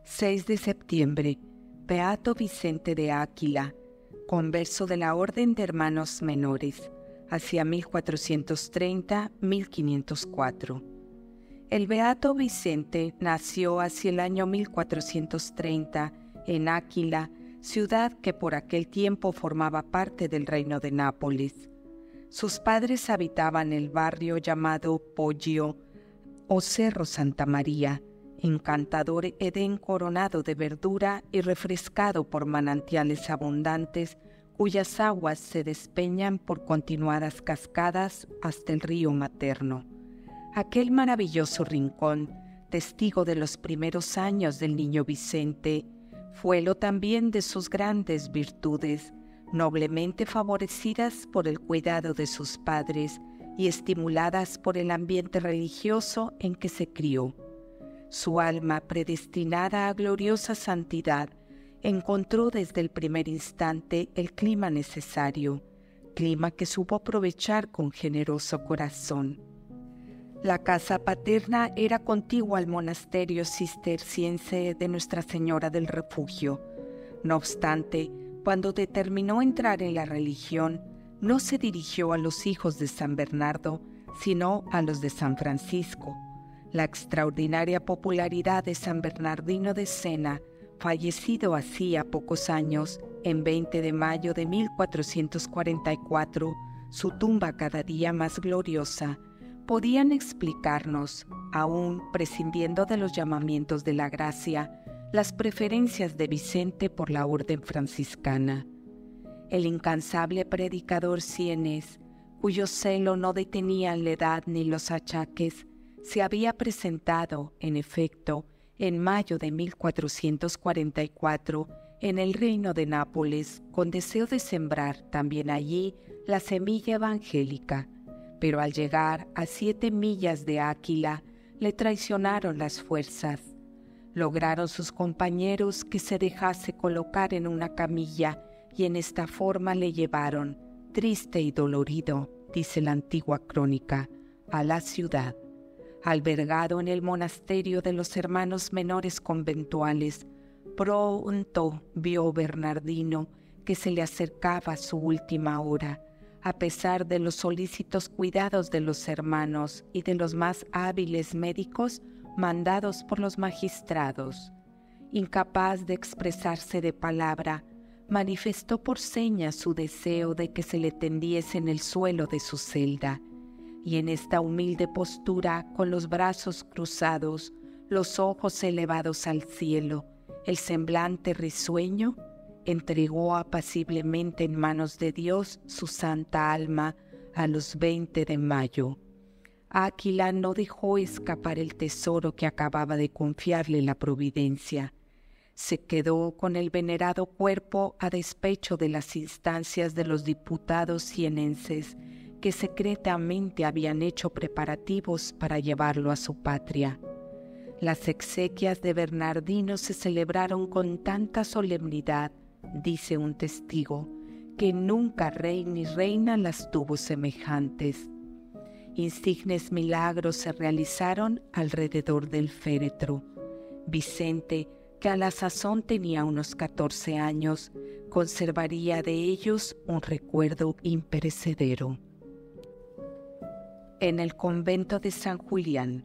6 de septiembre, Beato Vicente de Áquila, converso de la Orden de Hermanos Menores, hacia 1430-1504. El Beato Vicente nació hacia el año 1430 en Áquila, ciudad que por aquel tiempo formaba parte del reino de Nápoles. Sus padres habitaban el barrio llamado Poggio o Cerro Santa María, encantador Edén coronado de verdura y refrescado por manantiales abundantes, cuyas aguas se despeñan por continuadas cascadas hasta el río materno. Aquel maravilloso rincón, testigo de los primeros años del niño Vicente, fuelo también de sus grandes virtudes, noblemente favorecidas por el cuidado de sus padres y estimuladas por el ambiente religioso en que se crió. Su alma, predestinada a gloriosa santidad, encontró desde el primer instante el clima necesario, clima que supo aprovechar con generoso corazón. La casa paterna era contigua al monasterio cisterciense de Nuestra Señora del Refugio. No obstante, cuando determinó entrar en la religión, no se dirigió a los hijos de San Bernardo, sino a los de San Francisco. La extraordinaria popularidad de San Bernardino de Siena, fallecido hacía pocos años, en 20 de mayo de 1444, su tumba cada día más gloriosa, podían explicarnos, aún prescindiendo de los llamamientos de la gracia, las preferencias de Vicente por la orden franciscana. El incansable predicador sienés, cuyo celo no detenían la edad ni los achaques, se había presentado, en efecto, en mayo de 1444, en el reino de Nápoles, con deseo de sembrar también allí la semilla evangélica, pero al llegar a 7 millas de Áquila, le traicionaron las fuerzas. Lograron sus compañeros que se dejase colocar en una camilla y en esta forma le llevaron, triste y dolorido, dice la antigua crónica, a la ciudad. Albergado en el monasterio de los hermanos menores conventuales, pronto vio Bernardino que se le acercaba su última hora, a pesar de los solícitos cuidados de los hermanos y de los más hábiles médicos mandados por los magistrados. Incapaz de expresarse de palabra, manifestó por señas su deseo de que se le tendiese en el suelo de su celda, y en esta humilde postura, con los brazos cruzados, los ojos elevados al cielo, el semblante risueño, entregó apaciblemente en manos de Dios su santa alma a los 20 de mayo. Áquila no dejó escapar el tesoro que acababa de confiarle la providencia. Se quedó con el venerado cuerpo a despecho de las instancias de los diputados sienenses, que secretamente habían hecho preparativos para llevarlo a su patria. Las exequias de Bernardino se celebraron con tanta solemnidad, dice un testigo, que nunca rey ni reina las tuvo semejantes. Insignes milagros se realizaron alrededor del féretro. Vicente, que a la sazón tenía unos 14 años, conservaría de ellos un recuerdo imperecedero. En el convento de San Julián.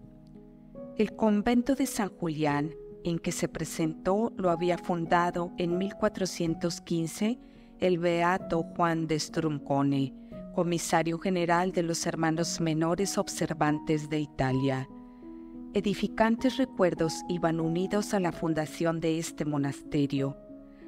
El convento de San Julián, en que se presentó, lo había fundado en 1415 el beato Juan de Struncone, comisario general de los hermanos menores observantes de Italia. Edificantes recuerdos iban unidos a la fundación de este monasterio.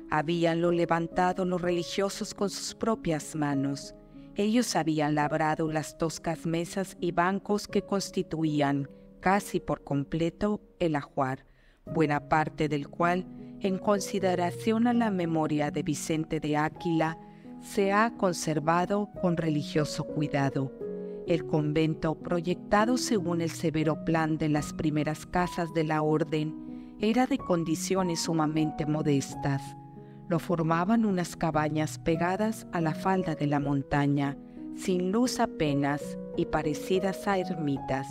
Habíanlo levantado los religiosos con sus propias manos. Ellos habían labrado las toscas mesas y bancos que constituían, casi por completo, el ajuar, buena parte del cual, en consideración a la memoria de Vicente de Áquila, se ha conservado con religioso cuidado. El convento, proyectado según el severo plan de las primeras casas de la orden, era de condiciones sumamente modestas. Lo formaban unas cabañas pegadas a la falda de la montaña, sin luz apenas y parecidas a ermitas.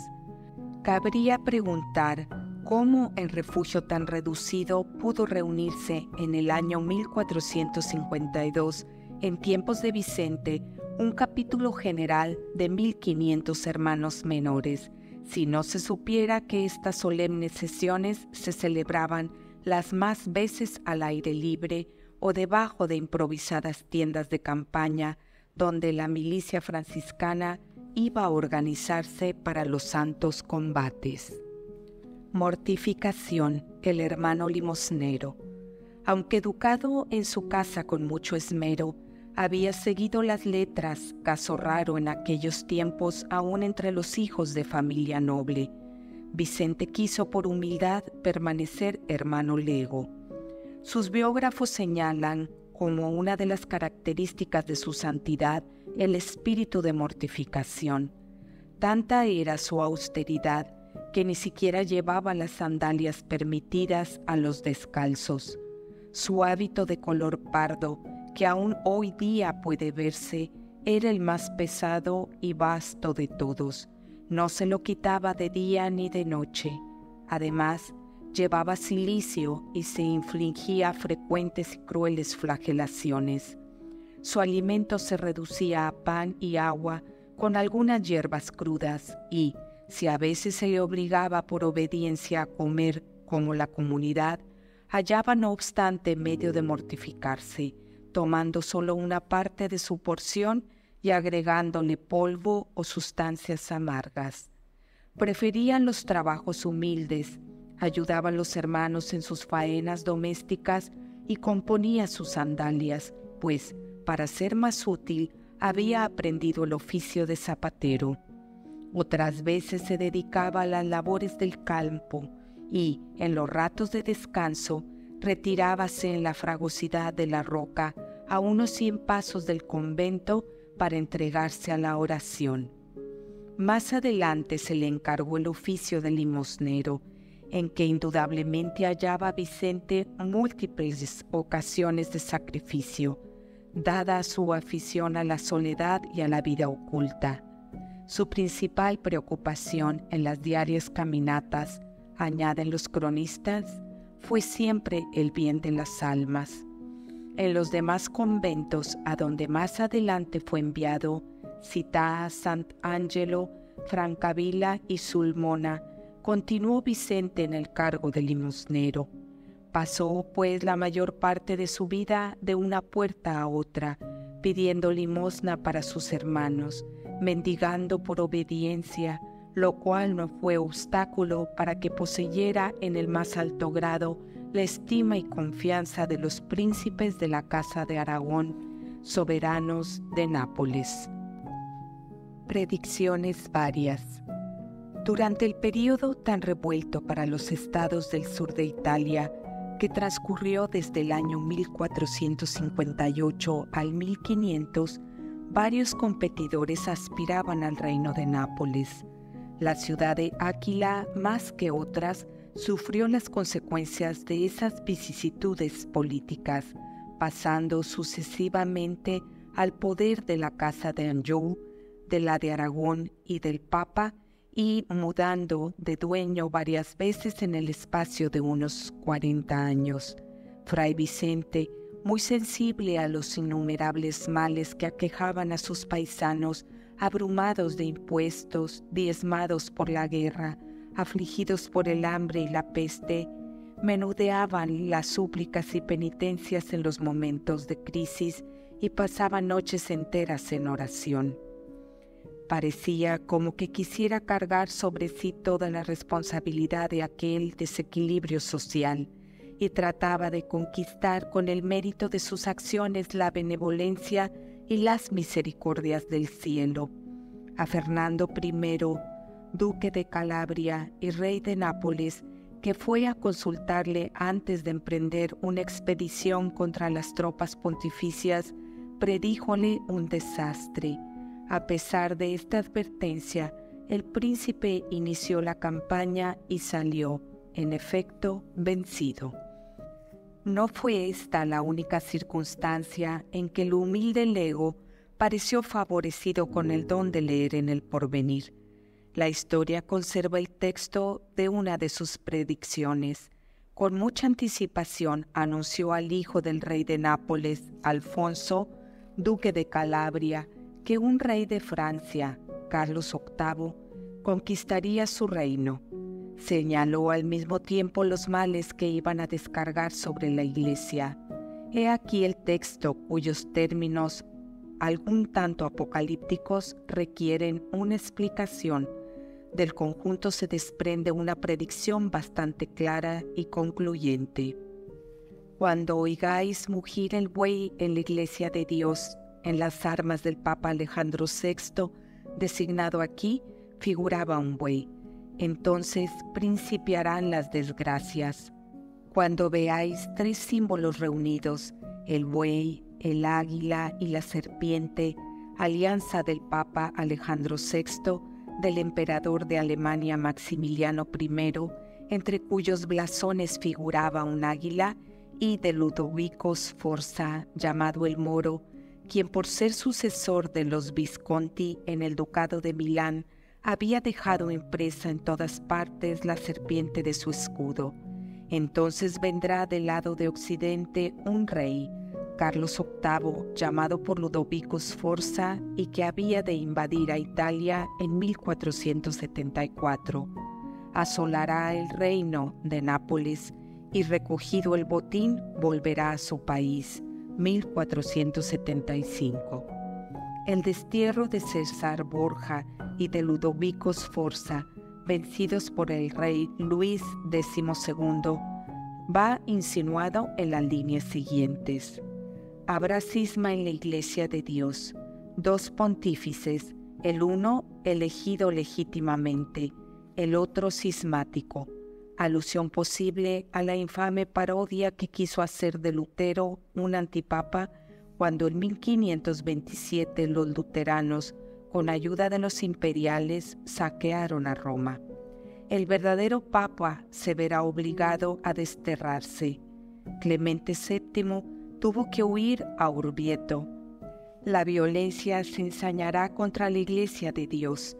Cabría preguntar ¿Cómo en refugio tan reducido pudo reunirse en el año 1452, en tiempos de Vicente, un capítulo general de 1500 hermanos menores, si no se supiera que estas solemnes sesiones se celebraban las más veces al aire libre o debajo de improvisadas tiendas de campaña, donde la milicia franciscana iba a organizarse para los santos combates? Mortificación, el hermano limosnero. Aunque educado en su casa con mucho esmero, había seguido las letras, caso raro en aquellos tiempos aún entre los hijos de familia noble. Vicente quiso por humildad permanecer hermano lego. Sus biógrafos señalan como una de las características de su santidad el espíritu de mortificación. Tanta era su austeridad que ni siquiera llevaba las sandalias permitidas a los descalzos. Su hábito de color pardo, que aún hoy día puede verse, era el más pesado y vasto de todos. No se lo quitaba de día ni de noche. Además, llevaba cilicio y se infligía frecuentes y crueles flagelaciones. Su alimento se reducía a pan y agua con algunas hierbas crudas y, si a veces se le obligaba por obediencia a comer como la comunidad, hallaba no obstante medio de mortificarse, tomando solo una parte de su porción y agregándole polvo o sustancias amargas. Prefería los trabajos humildes, ayudaba a los hermanos en sus faenas domésticas y componía sus sandalias, pues, para ser más útil, había aprendido el oficio de zapatero. Otras veces se dedicaba a las labores del campo y, en los ratos de descanso, retirábase en la fragosidad de la roca a unos 100 pasos del convento para entregarse a la oración. Más adelante se le encargó el oficio de limosnero, en que indudablemente hallaba a Vicente múltiples ocasiones de sacrificio, dada su afición a la soledad y a la vida oculta. Su principal preocupación en las diarias caminatas, añaden los cronistas, fue siempre el bien de las almas. En los demás conventos a donde más adelante fue enviado, Città, Sant'Angelo, Francavilla y Sulmona, continuó Vicente en el cargo de limosnero. Pasó, pues, la mayor parte de su vida de una puerta a otra, pidiendo limosna para sus hermanos, mendigando por obediencia, lo cual no fue obstáculo para que poseyera en el más alto grado la estima y confianza de los príncipes de la Casa de Aragón, soberanos de Nápoles. Predicciones varias. Durante el período tan revuelto para los estados del sur de Italia, que transcurrió desde el año 1458 al 1500, varios competidores aspiraban al reino de Nápoles. La ciudad de Áquila, más que otras, sufrió las consecuencias de esas vicisitudes políticas, pasando sucesivamente al poder de la Casa de Anjou, de la de Aragón y del Papa, y mudando de dueño varias veces en el espacio de unos 40 años. Fray Vicente, muy sensible a los innumerables males que aquejaban a sus paisanos, abrumados de impuestos, diezmados por la guerra, afligidos por el hambre y la peste, menudeaban las súplicas y penitencias en los momentos de crisis y pasaban noches enteras en oración. Parecía como que quisiera cargar sobre sí toda la responsabilidad de aquel desequilibrio social y trataba de conquistar con el mérito de sus acciones la benevolencia y las misericordias del cielo. A Fernando I, duque de Calabria y rey de Nápoles, que fue a consultarle antes de emprender una expedición contra las tropas pontificias, predíjole un desastre. A pesar de esta advertencia, el príncipe inició la campaña y salió, en efecto, vencido. No fue esta la única circunstancia en que el humilde lego pareció favorecido con el don de leer en el porvenir. La historia conserva el texto de una de sus predicciones. Con mucha anticipación anunció al hijo del rey de Nápoles, Alfonso, duque de Calabria, que un rey de Francia, Carlos VIII, conquistaría su reino. Señaló al mismo tiempo los males que iban a descargar sobre la Iglesia. He aquí el texto cuyos términos, algún tanto apocalípticos, requieren una explicación. Del conjunto se desprende una predicción bastante clara y concluyente. Cuando oigáis mugir el buey en la iglesia de Dios, en las armas del Papa Alejandro VI, designado aquí, figuraba un buey. Entonces principiarán las desgracias. Cuando veáis tres símbolos reunidos, el buey, el águila y la serpiente, alianza del Papa Alejandro VI, del emperador de Alemania Maximiliano I, entre cuyos blasones figuraba un águila, y de Ludovico Sforza, llamado el Moro, quien por ser sucesor de los Visconti en el Ducado de Milán, había dejado impresa en todas partes la serpiente de su escudo. Entonces vendrá del lado de Occidente un rey, Carlos VIII, llamado por Ludovico Sforza, y que había de invadir a Italia en 1474. Asolará el reino de Nápoles y, recogido el botín, volverá a su país, 1475. El destierro de César Borja y de Ludovico Sforza, vencidos por el rey Luis XII, va insinuado en las líneas siguientes. Habrá cisma en la Iglesia de Dios, dos pontífices, el uno elegido legítimamente, el otro cismático, alusión posible a la infame parodia que quiso hacer de Lutero un antipapa cuando en 1527 los luteranos, con ayuda de los imperiales, saquearon a Roma. El verdadero papa se verá obligado a desterrarse. Clemente VII tuvo que huir a Orvieto. La violencia se ensañará contra la Iglesia de Dios.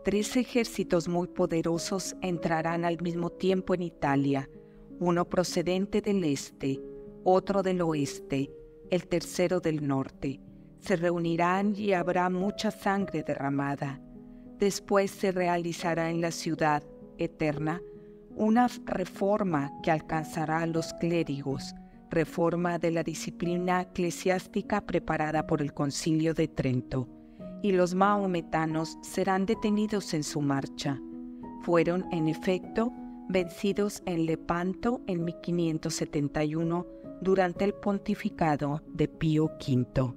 3 ejércitos muy poderosos entrarán al mismo tiempo en Italia, uno procedente del este, otro del oeste, el tercero del norte. Se reunirán y habrá mucha sangre derramada. Después se realizará en la ciudad eterna una reforma que alcanzará a los clérigos, reforma de la disciplina eclesiástica preparada por el Concilio de Trento, y los mahometanos serán detenidos en su marcha. Fueron, en efecto, vencidos en Lepanto en 1571 durante el pontificado de Pío V.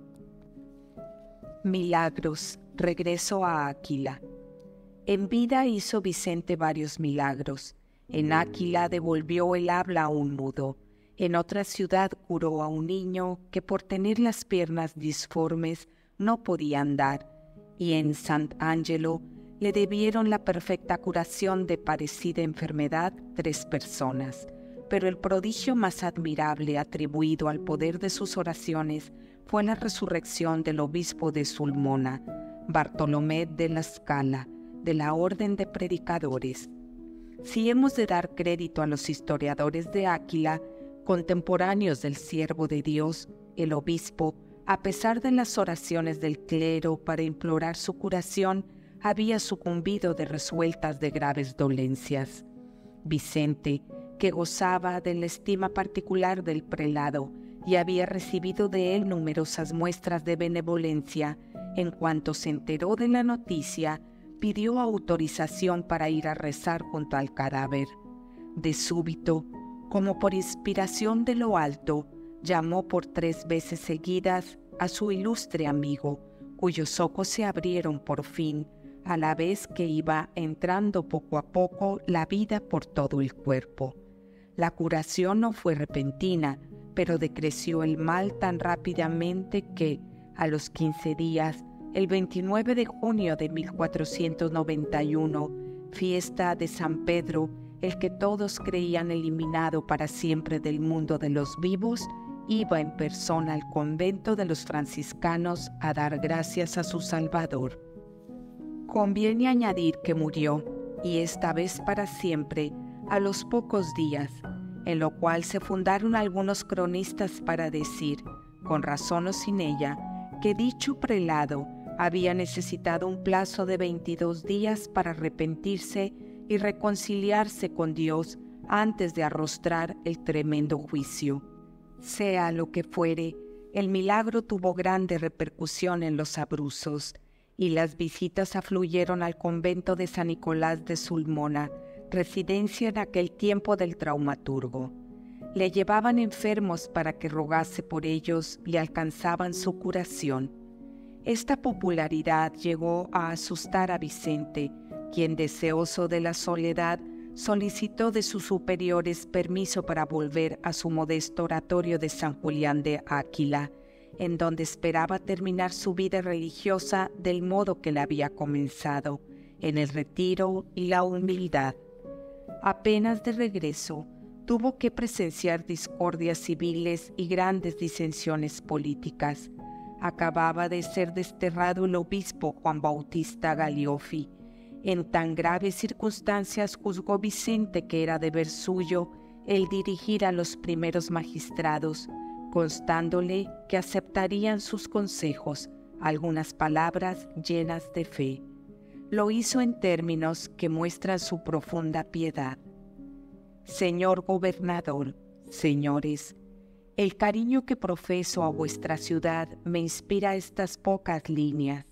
Milagros. Regreso a Áquila. En vida hizo Vicente varios milagros. En Áquila devolvió el habla a un mudo. En otra ciudad curó a un niño que por tener las piernas disformes no podía andar, y en Sant'Angelo le debieron la perfecta curación de parecida enfermedad 3 personas. Pero el prodigio más admirable atribuido al poder de sus oraciones fue la resurrección del obispo de Sulmona, Bartolomé de la Scala, de la Orden de Predicadores. Si hemos de dar crédito a los historiadores de Áquila, contemporáneos del siervo de Dios, el obispo, a pesar de las oraciones del clero para implorar su curación, había sucumbido de resueltas de graves dolencias. Vicente, que gozaba de la estima particular del prelado y había recibido de él numerosas muestras de benevolencia, en cuanto se enteró de la noticia, pidió autorización para ir a rezar junto al cadáver. De súbito, como por inspiración de lo alto, llamó por 3 veces seguidas a su ilustre amigo, cuyos ojos se abrieron por fin, a la vez que iba entrando poco a poco la vida por todo el cuerpo. La curación no fue repentina, pero decreció el mal tan rápidamente que, a los 15 días, el 29 de junio de 1491, fiesta de San Pedro, el que todos creían eliminado para siempre del mundo de los vivos, iba en persona al convento de los franciscanos a dar gracias a su Salvador. Conviene añadir que murió, y esta vez para siempre, a los pocos días, en lo cual se fundaron algunos cronistas para decir, con razón o sin ella, que dicho prelado había necesitado un plazo de 22 días para arrepentirse y reconciliarse con Dios antes de arrostrar el tremendo juicio. Sea lo que fuere, el milagro tuvo grande repercusión en los Abruzos, y las visitas afluyeron al convento de San Nicolás de Sulmona, residencia en aquel tiempo del traumaturgo. Le llevaban enfermos para que rogase por ellos y alcanzaban su curación. Esta popularidad llegó a asustar a Vicente, quien, deseoso de la soledad, solicitó de sus superiores permiso para volver a su modesto oratorio de San Julián de Áquila, en donde esperaba terminar su vida religiosa del modo que la había comenzado, en el retiro y la humildad. Apenas de regreso, tuvo que presenciar discordias civiles y grandes disensiones políticas. Acababa de ser desterrado el obispo Juan Bautista Galliofi. En tan graves circunstancias juzgó Vicente que era deber suyo el dirigir a los primeros magistrados, constándole que aceptarían sus consejos, algunas palabras llenas de fe. Lo hizo en términos que muestran su profunda piedad. Señor gobernador, señores, el cariño que profeso a vuestra ciudad me inspira estas pocas líneas.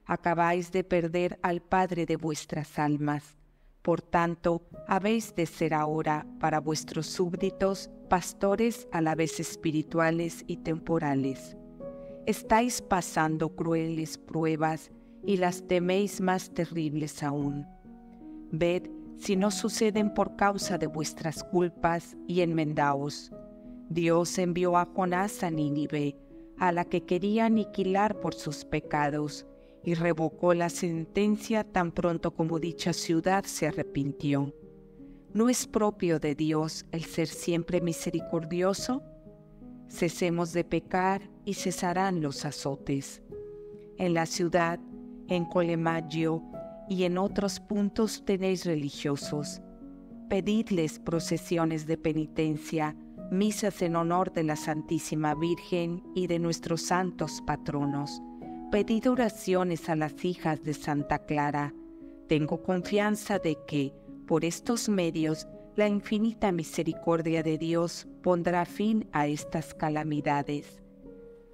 Acabáis de perder al padre de vuestras almas. Por tanto, habéis de ser ahora para vuestros súbditos pastores a la vez espirituales y temporales. Estáis pasando crueles pruebas y las teméis más terribles aún. Ved si no suceden por causa de vuestras culpas y enmendaos. Dios envió a Jonás a Nínive, a la que quería aniquilar por sus pecados, y revocó la sentencia tan pronto como dicha ciudad se arrepintió. ¿No es propio de Dios el ser siempre misericordioso? Cesemos de pecar y cesarán los azotes. En la ciudad, en Colemaggio y en otros puntos tenéis religiosos. Pedidles procesiones de penitencia, misas en honor de la Santísima Virgen y de nuestros santos patronos. Pedid oraciones a las hijas de Santa Clara. Tengo confianza de que, por estos medios, la infinita misericordia de Dios pondrá fin a estas calamidades.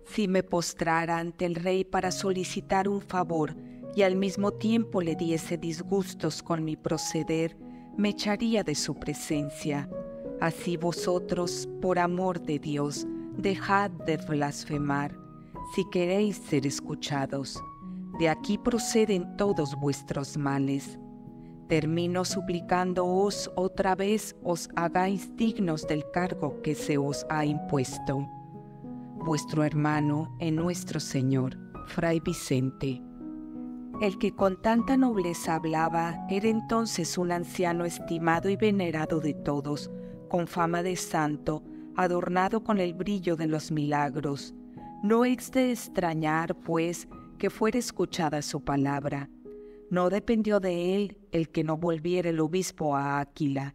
Si me postrara ante el Rey para solicitar un favor y al mismo tiempo le diese disgustos con mi proceder, me echaría de su presencia. Así vosotros, por amor de Dios, dejad de blasfemar, si queréis ser escuchados. De aquí proceden todos vuestros males. Termino suplicándoos otra vez os hagáis dignos del cargo que se os ha impuesto. Vuestro hermano en nuestro Señor, Fray Vicente. El que con tanta nobleza hablaba era entonces un anciano estimado y venerado de todos, con fama de santo, adornado con el brillo de los milagros. No es de extrañar, pues, que fuera escuchada su palabra. No dependió de él el que no volviera el obispo a Áquila.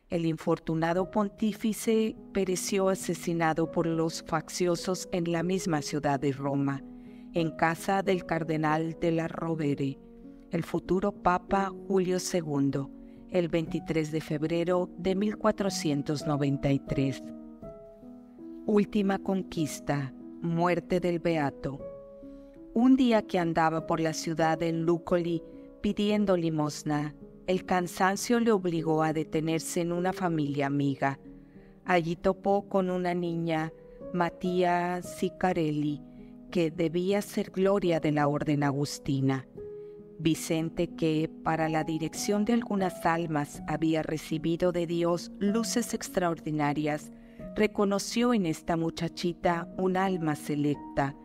El infortunado pontífice pereció asesinado por los facciosos en la misma ciudad de Roma, en casa del cardenal de la Rovere, el futuro Papa Julio II, el 23 de febrero de 1493. Última conquista. Muerte del Beato. Un día que andaba por la ciudad de Lúcoli pidiendo limosna, el cansancio le obligó a detenerse en una familia amiga. Allí topó con una niña, Mattía Sicarelli, que debía ser gloria de la orden agustina. Vicente, que para la dirección de algunas almas había recibido de Dios luces extraordinarias, reconoció en esta muchachita un alma selecta,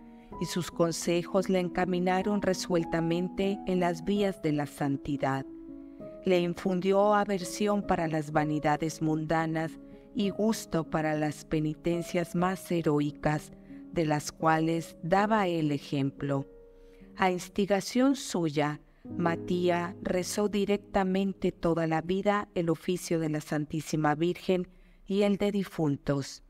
y sus consejos le encaminaron resueltamente en las vías de la santidad. Le infundió aversión para las vanidades mundanas y gusto para las penitencias más heroicas, de las cuales daba él ejemplo. A instigación suya, Matías rezó directamente toda la vida el oficio de la Santísima Virgen y el de difuntos.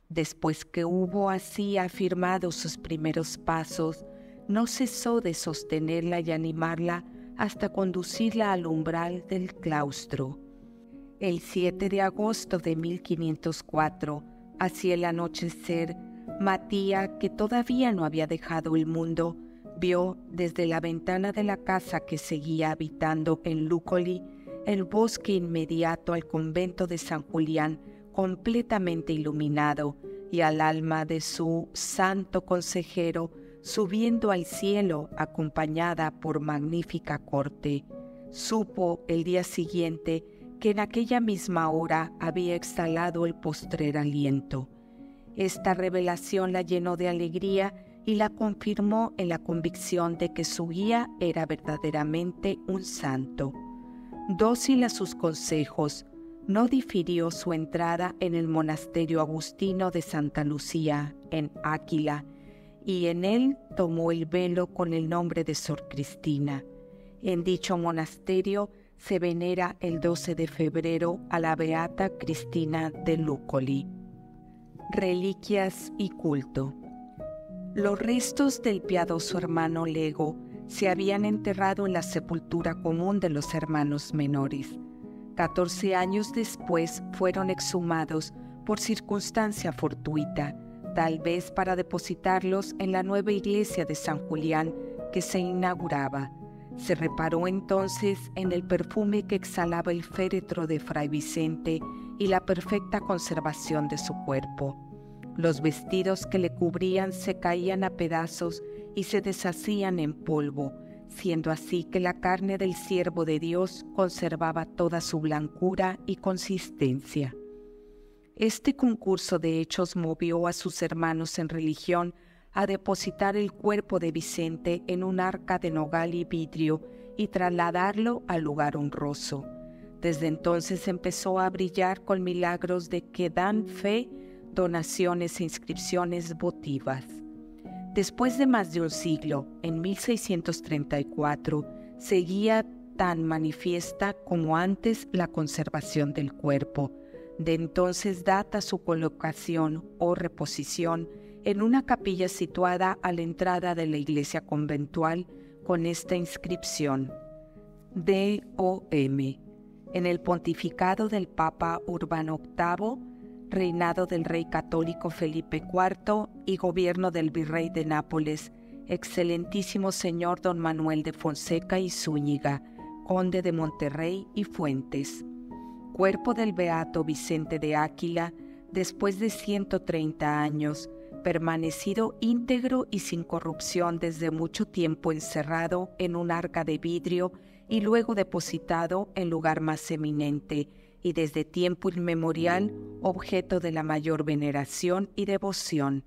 Después que hubo así afirmado sus primeros pasos, no cesó de sostenerla y animarla hasta conducirla al umbral del claustro. El 7 de agosto de 1504, hacia el anochecer, Matías, que todavía no había dejado el mundo, vio desde la ventana de la casa que seguía habitando en Lúcoli el bosque inmediato al convento de San Julián completamente iluminado y al alma de su santo consejero subiendo al cielo acompañada por magnífica corte. Supo el día siguiente que en aquella misma hora había exhalado el postrer aliento. Esta revelación la llenó de alegría y la confirmó en la convicción de que su guía era verdaderamente un santo. Dócil a sus consejos, no difirió su entrada en el monasterio agustino de Santa Lucía, en Áquila, y en él tomó el velo con el nombre de Sor Cristina. En dicho monasterio se venera el 12 de febrero a la beata Cristina de Lúcoli. Reliquias y culto. Los restos del piadoso hermano Lego se habían enterrado en la sepultura común de los hermanos menores. 14 años después fueron exhumados por circunstancia fortuita, tal vez para depositarlos en la nueva iglesia de San Julián que se inauguraba. Se reparó entonces en el perfume que exhalaba el féretro de Fray Vicente y la perfecta conservación de su cuerpo. Los vestidos que le cubrían se caían a pedazos y se deshacían en polvo, siendo así que la carne del siervo de Dios conservaba toda su blancura y consistencia. Este concurso de hechos movió a sus hermanos en religión a depositar el cuerpo de Vicente en un arca de nogal y vidrio y trasladarlo al lugar honroso. Desde entonces empezó a brillar con milagros de que dan fe, donaciones e inscripciones votivas. Después de más de un siglo, en 1634, seguía tan manifiesta como antes la conservación del cuerpo. De entonces data su colocación o reposición en una capilla situada a la entrada de la iglesia conventual con esta inscripción: D.O.M. En el pontificado del Papa Urbano VIII, reinado del rey católico Felipe IV y gobierno del virrey de Nápoles, excelentísimo señor don Manuel de Fonseca y Zúñiga, conde de Monterrey y Fuentes. Cuerpo del beato Vicente de Áquila, después de 130 años, permanecido íntegro y sin corrupción desde mucho tiempo encerrado en un arca de vidrio y luego depositado en lugar más eminente, y desde tiempo inmemorial objeto de la mayor veneración y devoción.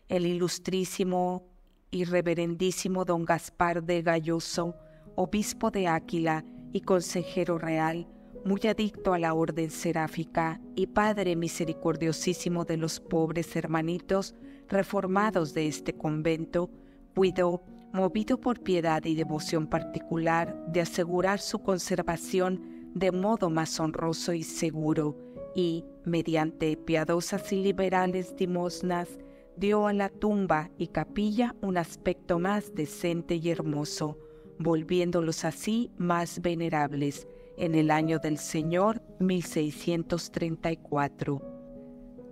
El ilustrísimo y reverendísimo don Gaspar de Galloso, obispo de Áquila y consejero real, muy adicto a la orden seráfica y padre misericordiosísimo de los pobres hermanitos reformados de este convento, cuidó, movido por piedad y devoción particular, de asegurar su conservación de modo más honroso y seguro, y, mediante piadosas y liberales limosnas, dio a la tumba y capilla un aspecto más decente y hermoso, volviéndolos así más venerables, en el año del Señor 1634.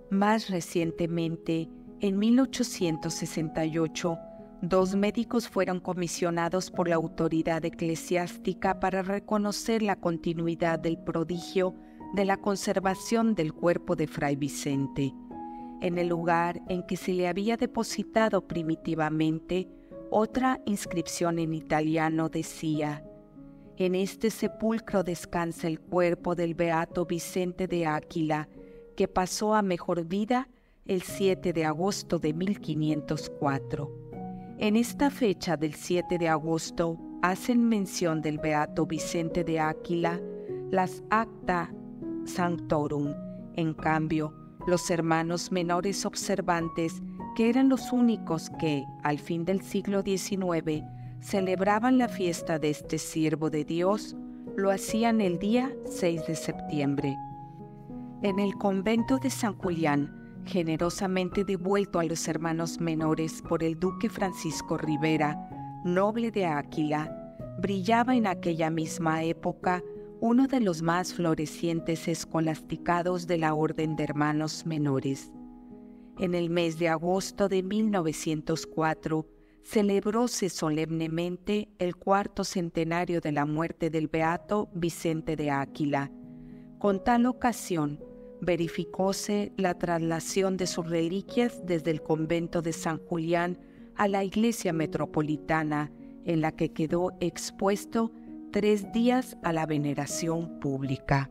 Más recientemente, en 1868, 2 médicos fueron comisionados por la autoridad eclesiástica para reconocer la continuidad del prodigio de la conservación del cuerpo de Fray Vicente. En el lugar en que se le había depositado primitivamente, otra inscripción en italiano decía: «En este sepulcro descansa el cuerpo del beato Vicente de Áquila, que pasó a mejor vida el 7 de agosto de 1504. En esta fecha del 7 de agosto hacen mención del beato Vicente de Áquila las Acta Sanctorum. En cambio, los hermanos menores observantes, que eran los únicos que, al fin del siglo XIX, celebraban la fiesta de este siervo de Dios, lo hacían el día 6 de septiembre. En el convento de San Julián, generosamente devuelto a los hermanos menores por el duque Francisco Rivera, noble de Áquila, brillaba en aquella misma época uno de los más florecientes escolasticados de la Orden de Hermanos Menores. En el mes de agosto de 1904, celebróse solemnemente el 4º centenario de la muerte del beato Vicente de Áquila. Con tal ocasión, verificóse la traslación de sus reliquias desde el convento de San Julián a la iglesia metropolitana, en la que quedó expuesto 3 días a la veneración pública.